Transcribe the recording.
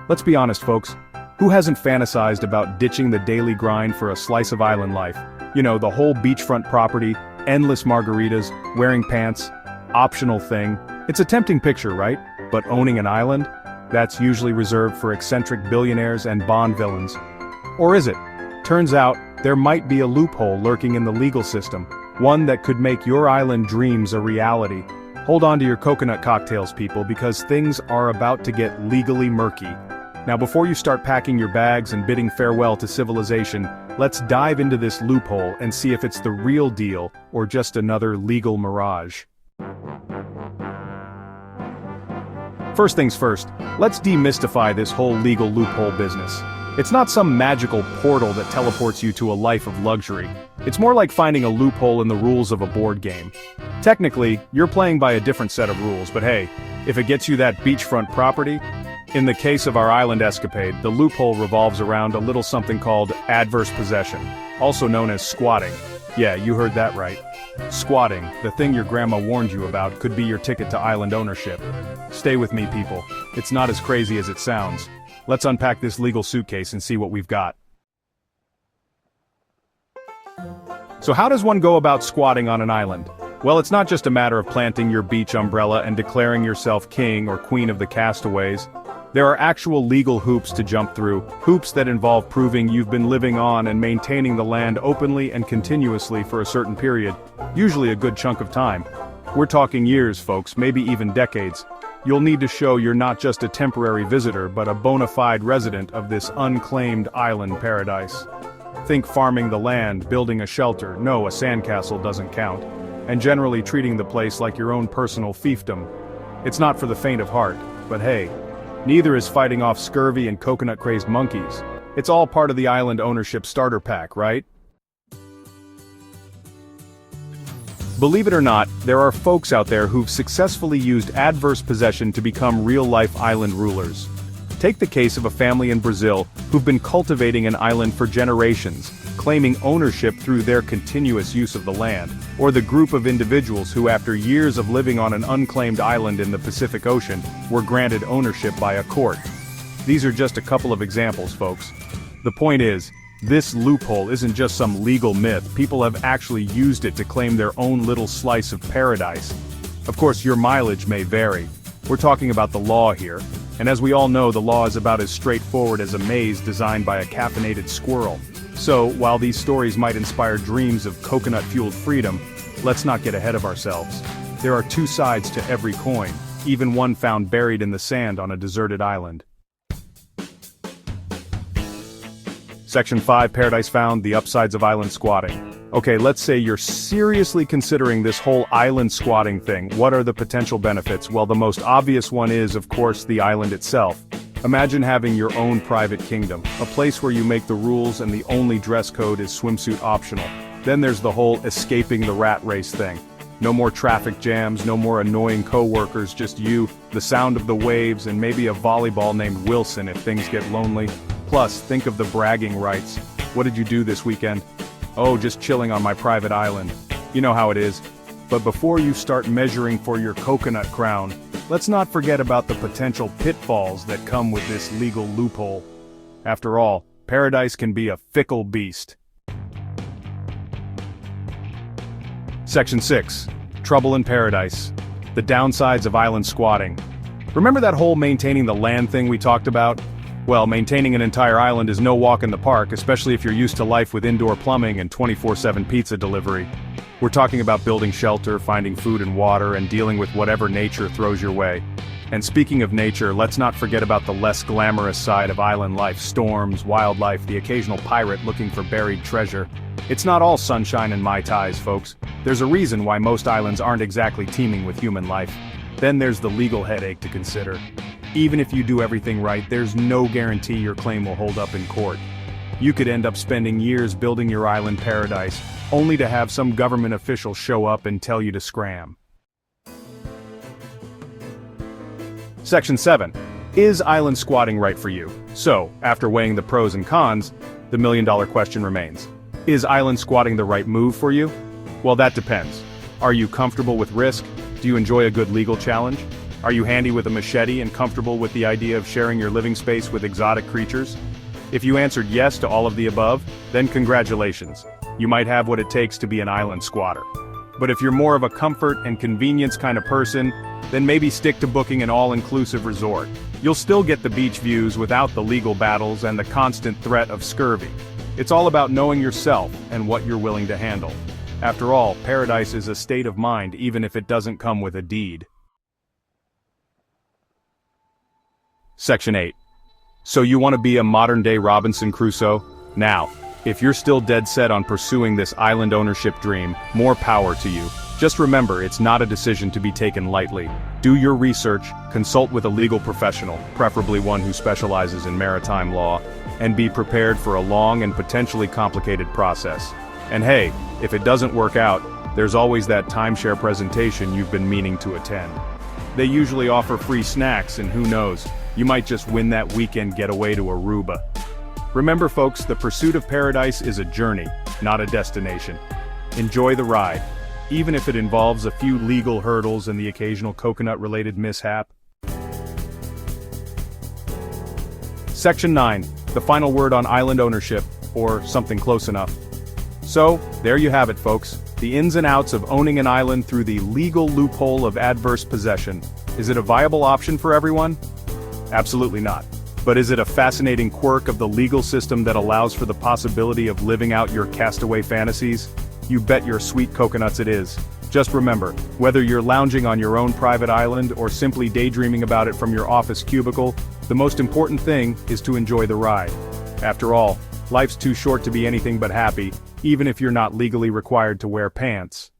Let's be honest, folks. Who hasn't fantasized about ditching the daily grind for a slice of island life? You know, the whole beachfront property, endless margaritas, wearing pants, optional thing. It's a tempting picture, right? But owning an island? That's usually reserved for eccentric billionaires and Bond villains. Or is it? Turns out, there might be a loophole lurking in the legal system, one that could make your island dreams a reality. Hold on to your coconut cocktails, people, because things are about to get legally murky. Now before you start packing your bags and bidding farewell to civilization, let's dive into this loophole and see if it's the real deal or just another legal mirage. First things first, let's demystify this whole legal loophole business. It's not some magical portal that teleports you to a life of luxury. It's more like finding a loophole in the rules of a board game. Technically, you're playing by a different set of rules, but hey, if it gets you that beachfront property, in the case of our island escapade, the loophole revolves around a little something called adverse possession, also known as squatting. Yeah, you heard that right. Squatting, the thing your grandma warned you about, could be your ticket to island ownership. Stay with me, people. It's not as crazy as it sounds. Let's unpack this legal suitcase and see what we've got. So how does one go about squatting on an island? Well, it's not just a matter of planting your beach umbrella and declaring yourself king or queen of the castaways. There are actual legal hoops to jump through, hoops that involve proving you've been living on and maintaining the land openly and continuously for a certain period, usually a good chunk of time. We're talking years, folks, maybe even decades. You'll need to show you're not just a temporary visitor but a bona fide resident of this unclaimed island paradise. Think farming the land, building a shelter, no, a sandcastle doesn't count, and generally treating the place like your own personal fiefdom. It's not for the faint of heart, but hey, neither is fighting off scurvy and coconut-crazed monkeys. It's all part of the island ownership starter pack, right? Believe it or not, there are folks out there who've successfully used adverse possession to become real-life island rulers. Take the case of a family in Brazil who've been cultivating an island for generations, claiming ownership through their continuous use of the land, or the group of individuals who, after years of living on an unclaimed island in the Pacific Ocean, were granted ownership by a court. These are just a couple of examples, folks. The point is, this loophole isn't just some legal myth. People have actually used it to claim their own little slice of paradise. Of course, your mileage may vary. We're talking about the law here, and as we all know, the law is about as straightforward as a maze designed by a caffeinated squirrel. So, while these stories might inspire dreams of coconut-fueled freedom, let's not get ahead of ourselves. There are two sides to every coin, even one found buried in the sand on a deserted island. Section 5, Paradise Found, the upsides of island squatting. Okay, let's say you're seriously considering this whole island squatting thing. What are the potential benefits? Well, the most obvious one is, of course, the island itself. Imagine having your own private kingdom, a place where you make the rules and the only dress code is swimsuit optional. Then there's the whole escaping the rat race thing. No more traffic jams, no more annoying co-workers, just you, the sound of the waves, and maybe a volleyball named Wilson if things get lonely. Plus, think of the bragging rights. What did you do this weekend? Oh, just chilling on my private island. You know how it is. But before you start measuring for your coconut crown, let's not forget about the potential pitfalls that come with this legal loophole. After all, paradise can be a fickle beast. Section 6. Trouble in Paradise. The downsides of island squatting. Remember that whole maintaining the land thing we talked about? Well, maintaining an entire island is no walk in the park, especially if you're used to life with indoor plumbing and 24/7 pizza delivery. We're talking about building shelter, finding food and water, and dealing with whatever nature throws your way. And speaking of nature, let's not forget about the less glamorous side of island life: storms, wildlife, the occasional pirate looking for buried treasure. It's not all sunshine and Mai Tais, folks. There's a reason why most islands aren't exactly teeming with human life. Then there's the legal headache to consider. Even if you do everything right, there's no guarantee your claim will hold up in court. You could end up spending years building your island paradise, only to have some government official show up and tell you to scram. Section 7. Is island squatting right for you? So, after weighing the pros and cons, the million-dollar question remains. Is island squatting the right move for you? Well, that depends. Are you comfortable with risk? Do you enjoy a good legal challenge? Are you handy with a machete and comfortable with the idea of sharing your living space with exotic creatures? If you answered yes to all of the above, then congratulations. You might have what it takes to be an island squatter. But if you're more of a comfort and convenience kind of person, then maybe stick to booking an all-inclusive resort. You'll still get the beach views without the legal battles and the constant threat of scurvy. It's all about knowing yourself and what you're willing to handle. After all, paradise is a state of mind even if it doesn't come with a deed. Section 8. So you want to be a modern-day Robinson Crusoe? Now, if you're still dead set on pursuing this island ownership dream, more power to you. Just remember, it's not a decision to be taken lightly. Do your research, consult with a legal professional, preferably one who specializes in maritime law, and be prepared for a long and potentially complicated process. And hey, if it doesn't work out, there's always that timeshare presentation you've been meaning to attend. They usually offer free snacks, and who knows, you might just win that weekend getaway to Aruba. Remember folks, the pursuit of paradise is a journey, not a destination. Enjoy the ride, even if it involves a few legal hurdles and the occasional coconut-related mishap. Section 9, the final word on island ownership, or something close enough. So, there you have it folks, the ins and outs of owning an island through the legal loophole of adverse possession. Is it a viable option for everyone? Absolutely not. But is it a fascinating quirk of the legal system that allows for the possibility of living out your castaway fantasies? You bet your sweet coconuts it is. Just remember, whether you're lounging on your own private island or simply daydreaming about it from your office cubicle, the most important thing is to enjoy the ride. After all, life's too short to be anything but happy, even if you're not legally required to wear pants.